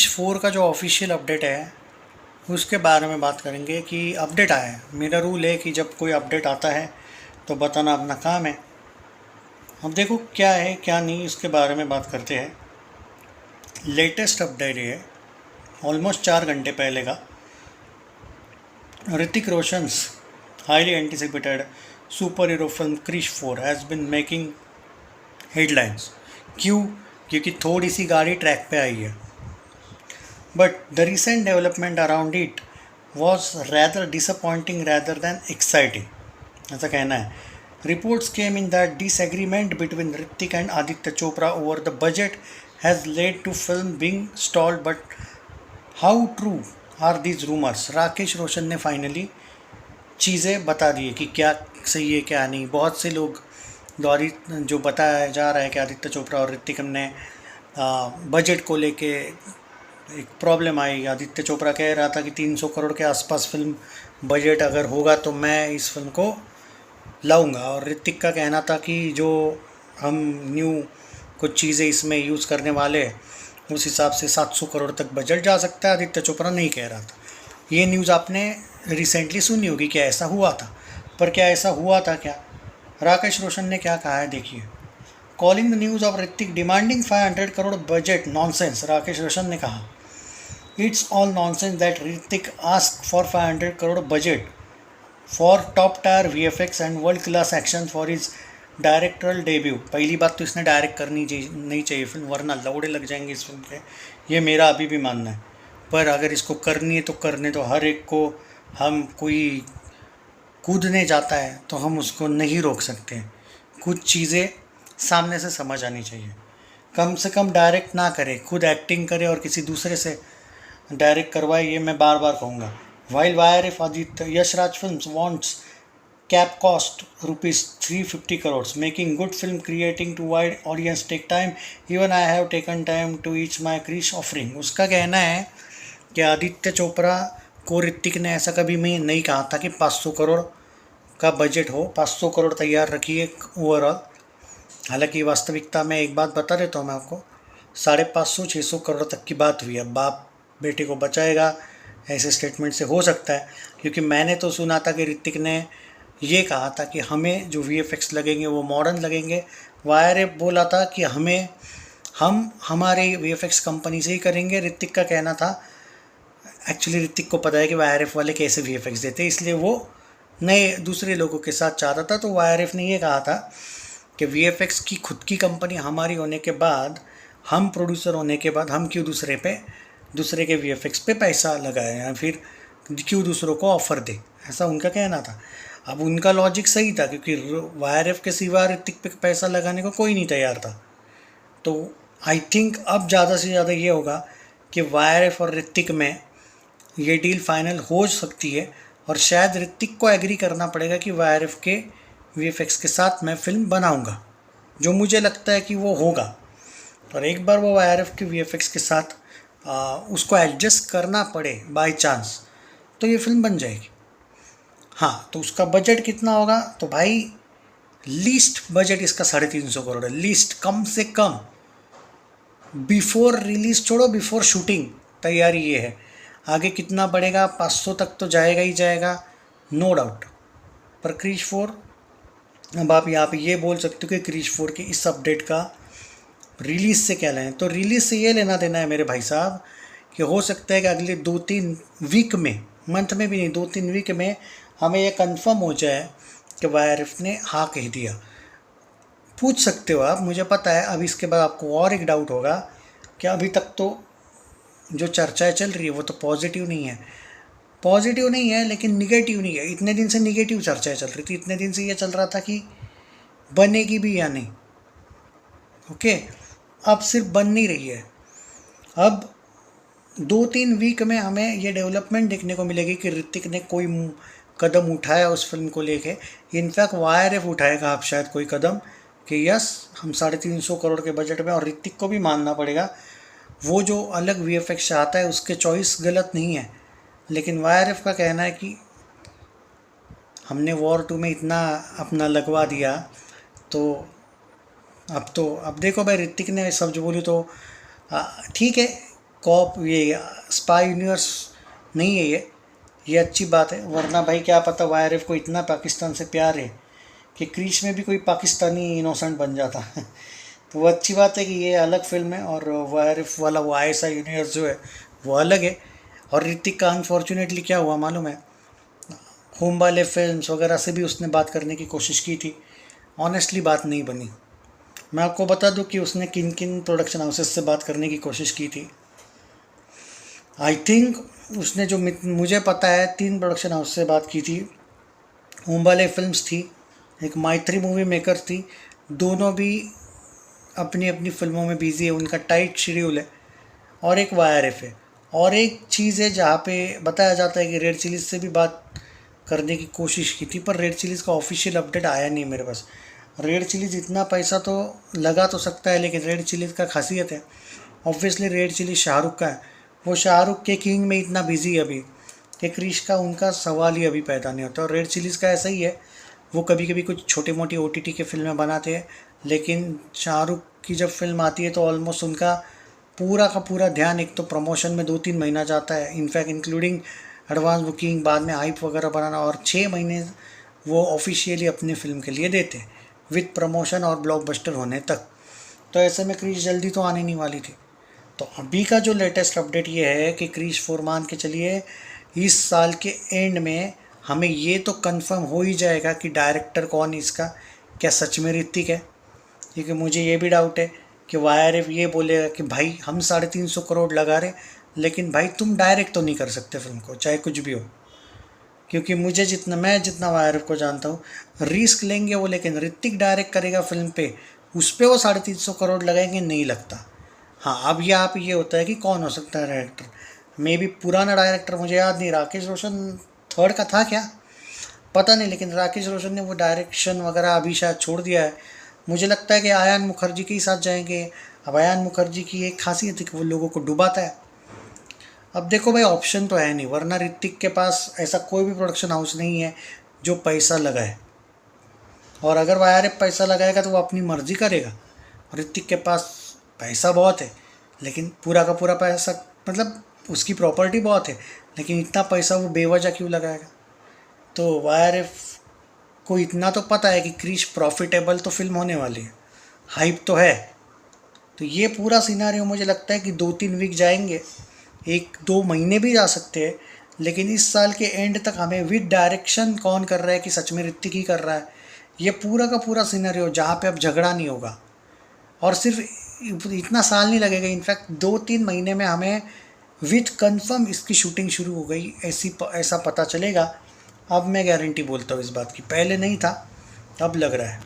4 का जो official update है उसके बारे में बात करेंगे कि अपडेट आया है। मेरा रूल है कि जब कोई अपडेट आता है तो बताना अपना काम है। अब देखो क्या है क्या नहीं, इसके बारे में बात करते हैं। लेटेस्ट अपडेट है ऑलमोस्ट 4 घंटे पहले का। Hrithik Roshan's highly anticipated super hero film Krrish 4 has been making headlines. क्यों? क्योंकि थोड़ी सी गाड़ी ट्रैक पे आई है। But the recent development around it was rather disappointing rather than exciting. ऐसा कहना है। Reports came in that disagreement between Hrithik and Aditya Chopra over the budget has led to film being stalled. But how true are these rumors? Rakesh Roshan ने finally चीज़ें बता दी है कि क्या सही है क्या नहीं। बहुत से लोग द्वारा जो बताया जा रहा है कि आदित्य चोपड़ा और ऋतिक ने बजट को लेके एक प्रॉब्लम आई। आदित्य चोपड़ा कह रहा था कि 300 करोड़ के आसपास फिल्म बजट अगर होगा तो मैं इस फिल्म को लाऊंगा, और ऋतिक का कहना था कि जो हम न्यू कुछ चीज़ें इसमें यूज़ करने वाले उस हिसाब से 700 करोड़ तक बजट जा सकता है। आदित्य चोपड़ा नहीं कह रहा था। ये न्यूज़ आपने रिसेंटली सुनी होगी कि ऐसा हुआ था, पर क्या ऐसा हुआ था क्या? राकेश रोशन ने क्या कहा है देखिए। Calling the news of Hrithik demanding 500 crore budget nonsense, Rakesh Roshan ने कहा। It's all nonsense that Hrithik asked for 500 crore budget for top tier VFX and world class action for his directorial debut. पहली बात तो इसने डायरेक्ट करनी नहीं चाहिए फिल्म, वरना लौड़े लग जाएंगे इस फिल्म के। ये मेरा अभी भी मानना है। पर अगर इसको करनी है तो करने दो हर एक को। हम कोई कूदने जाता है तो हम उसको नहीं रोक सकते हैं। कुछ चीज़ें सामने से समझ आनी चाहिए। कम से कम डायरेक्ट ना करे, खुद एक्टिंग करे और किसी दूसरे से डायरेक्ट करवाए, ये मैं बार बार कहूँगा। While YRF Aditya Yashraj films wants cap cost ₹350 crore making good film creating to wide audience take time, even I have taken time to each my Krrish offering. उसका कहना है कि आदित्य चोपड़ा को ऋतिक ने ऐसा कभी मैं नहीं कहा था कि 500 करोड़ का बजट हो। 500 करोड़ तैयार रखिए ओवरऑल। हालांकि वास्तविकता में एक बात बता देता हूँ मैं आपको, 550-600 करोड़ तक की बात हुई है। बाप बेटे को बचाएगा ऐसे स्टेटमेंट से हो सकता है, क्योंकि मैंने तो सुना था कि ऋतिक ने ये कहा था कि हमें जो VFX लगेंगे वो मॉडर्न लगेंगे। YRF बोला था कि हम हमारे VFX कंपनी से ही करेंगे। ऋतिक का कहना था, एक्चुअली ऋतिक को पता है कि YRF वाले कैसे VFX देते, इसलिए वो नए दूसरे लोगों के साथ चाहता था। तो YRF ने ये कहा था कि VFX की खुद की कंपनी हमारी होने के बाद, हम प्रोड्यूसर होने के बाद, हम क्यों दूसरे के VFX पे पैसा लगाए या फिर क्यों दूसरों को ऑफ़र दे, ऐसा उनका कहना था। अब उनका लॉजिक सही था, क्योंकि YRF के सिवा ऋतिक पे पैसा लगाने को कोई नहीं तैयार था। तो आई थिंक अब ज़्यादा से ज़्यादा ये होगा कि YRF और ऋतिक में ये डील फाइनल हो सकती है, और शायद ऋतिक को एग्री करना पड़ेगा कि YRF के VFX के साथ मैं फ़िल्म बनाऊँगा, जो मुझे लगता है कि वो होगा। और एक बार वो YRF के VFX के साथ उसको एडजस्ट करना पड़े बाय चांस, तो ये फिल्म बन जाएगी। हाँ, तो उसका बजट कितना होगा? तो भाई लीस्ट बजट इसका 350 करोड़ है, लीस्ट, कम से कम। बिफोर रिलीज छोड़ो, बिफोर शूटिंग तैयारी ये है। आगे कितना बढ़ेगा, 500 तक तो जाएगा ही जाएगा, नो डाउट। पर क्रिश 4, अब आप यहाँ पे ये बोल सकते हो कि क्रिश 4 की इस अपडेट का रिलीज़ से क्या लें, तो रिलीज़ से ये लेना देना है मेरे भाई साहब कि हो सकता है कि अगले 2-3 वीक में, मंथ में भी नहीं, 2-3 वीक में हमें ये कंफर्म हो जाए कि YRF ने हाँ कह दिया। पूछ सकते हो आप, मुझे पता है। अब इसके बाद आपको और एक डाउट होगा कि अभी तक तो जो चर्चाएँ चल रही है वो तो पॉजिटिव नहीं है, लेकिन निगेटिव नहीं है। इतने दिन से निगेटिव चर्चाएँ चल रही थी, इतने दिन से ये चल रहा था कि बनेगी भी या नहीं। ओके, अब सिर्फ बन नहीं रही है। अब 2-3 वीक में हमें ये डेवलपमेंट देखने को मिलेगी कि ऋतिक ने कोई कदम उठाया उस फिल्म को लेके। इनफैक्ट YRF उठाएगा अब शायद कोई कदम कि यस, हम 350 करोड़ के बजट में। और ऋतिक को भी मानना पड़ेगा, वो जो अलग VFX चाहता है उसके चॉइस गलत नहीं है, लेकिन YRF का कहना है कि हमने वॉर 2 में इतना अपना लगवा दिया, तो अब देखो भाई, ऋतिक ने सब्ज बोली तो ठीक है, कॉप ये स्पाई यूनिवर्स नहीं है ये अच्छी बात है, वरना भाई क्या पता वाईआरएफ को इतना पाकिस्तान से प्यार है कि क्रीश में भी कोई पाकिस्तानी इनोसेंट बन जाता तो वो अच्छी बात है कि ये अलग फिल्म है और वाईआरएफ वाला वो आईएसआई यूनिवर्स जो है वो अलग है। और ऋतिक का अनफॉर्चुनेटली क्या हुआ मालूम है, होम वाले फिल्म्स वगैरह से भी उसने बात करने की कोशिश की थी, ऑनेस्टली बात नहीं बनी। मैं आपको बता दूं कि उसने किन किन प्रोडक्शन हाउसेस से बात करने की कोशिश की थी। आई थिंक उसने जो मुझे पता है 3 प्रोडक्शन हाउस से बात की थी। होम वाले फिल्म्स थी, एक मैत्री मूवी मेकर्स थी, दोनों भी अपनी अपनी फिल्मों में बिजी है, उनका टाइट शेड्यूल है। और एक वाईआरएफ है। और एक चीज़ है जहाँ पे बताया जाता है कि रेड चिलीज से भी बात करने की कोशिश की थी, पर रेड चिलीज़ का ऑफिशियल अपडेट आया नहीं मेरे पास। रेड चिलीज़ इतना पैसा तो लगा तो सकता है, लेकिन रेड चिलीज़ का खासियत है, ऑब्वियसली रेड चिली शाहरुख का है, वो शाहरुख के किंग में इतना बिजी है अभी कि क्रिश का उनका सवाल ही अभी पैदा नहीं होता। और रेड चिलीज़ का ऐसा ही है, वो कभी कभी कुछ छोटी मोटी ओटीटी के फिल्में बनाते हैं, लेकिन शाहरुख की जब फिल्म आती है तो ऑलमोस्ट उनका पूरा का पूरा ध्यान एक तो प्रमोशन में 2-3 महीना जाता है, इनफैक्ट इंक्लूडिंग एडवांस बुकिंग, बाद में हाइप वगैरह बनाना, और 6 महीने वो ऑफिशियली अपनी फ़िल्म के लिए देते विद प्रमोशन और ब्लॉकबस्टर होने तक। तो ऐसे में क्रिश जल्दी तो आने नहीं वाली थी। तो अभी का जो लेटेस्ट अपडेट ये है कि क्रिश 4 मान के चलिए इस साल के एंड में हमें ये तो कंफर्म हो ही जाएगा कि डायरेक्टर कौन है इसका, क्या सच में ऋतिक है। क्योंकि मुझे ये भी डाउट है कि वाईआरएफ ये बोलेगा कि भाई हम 350 करोड़ लगा रहे, लेकिन भाई तुम डायरेक्ट तो नहीं कर सकते फिल्म को, चाहे कुछ भी हो। क्योंकि मैं जितना वाईआरएफ को जानता हूँ, रिस्क लेंगे वो, लेकिन ऋतिक डायरेक्ट करेगा फिल्म पे, उस पर वो 350 करोड़ लगाएंगे नहीं लगता। हाँ, अब ये होता है कि कौन हो सकता है डायरेक्टर। मे भी पुराना डायरेक्टर मुझे याद नहीं, राकेश रोशन थर्ड का था क्या पता नहीं, लेकिन राकेश रोशन ने वो डायरेक्शन वगैरह अभी शायद छोड़ दिया है। मुझे लगता है कि आयान मुखर्जी के ही साथ जाएंगे। अब आयान मुखर्जी की एक खासियत है कि वो लोगों को डुबाता है। अब देखो भाई, ऑप्शन तो है नहीं, वरना ऋतिक के पास ऐसा कोई भी प्रोडक्शन हाउस नहीं है जो पैसा लगाए। और अगर वाईआरएफ पैसा लगाएगा तो वो अपनी मर्जी करेगा। ऋतिक के पास पैसा बहुत है, लेकिन पूरा का पूरा पैसा, मतलब उसकी प्रॉपर्टी बहुत है, लेकिन इतना पैसा वो बेवजह क्यों लगाएगा। तो वाईआरएफ को इतना तो पता है कि क्रिश प्रॉफिटेबल तो फिल्म होने वाली है, हाइप तो है। तो ये पूरा सिनारियो मुझे लगता है कि 2-3 वीक जाएंगे, 1-2 महीने भी जा सकते हैं, लेकिन इस साल के एंड तक हमें विद डायरेक्शन कौन कर रहा है कि सच में ऋतिक ही कर रहा है, ये पूरा का पूरा सिनारियो जहाँ पे अब झगड़ा नहीं होगा। और सिर्फ इतना साल नहीं लगेगा, इनफैक्ट 2-3 महीने में हमें विथ कंफर्म इसकी शूटिंग शुरू हो गई ऐसा पता चलेगा। अब मैं गारंटी बोलता हूँ इस बात की, पहले नहीं था, अब लग रहा है।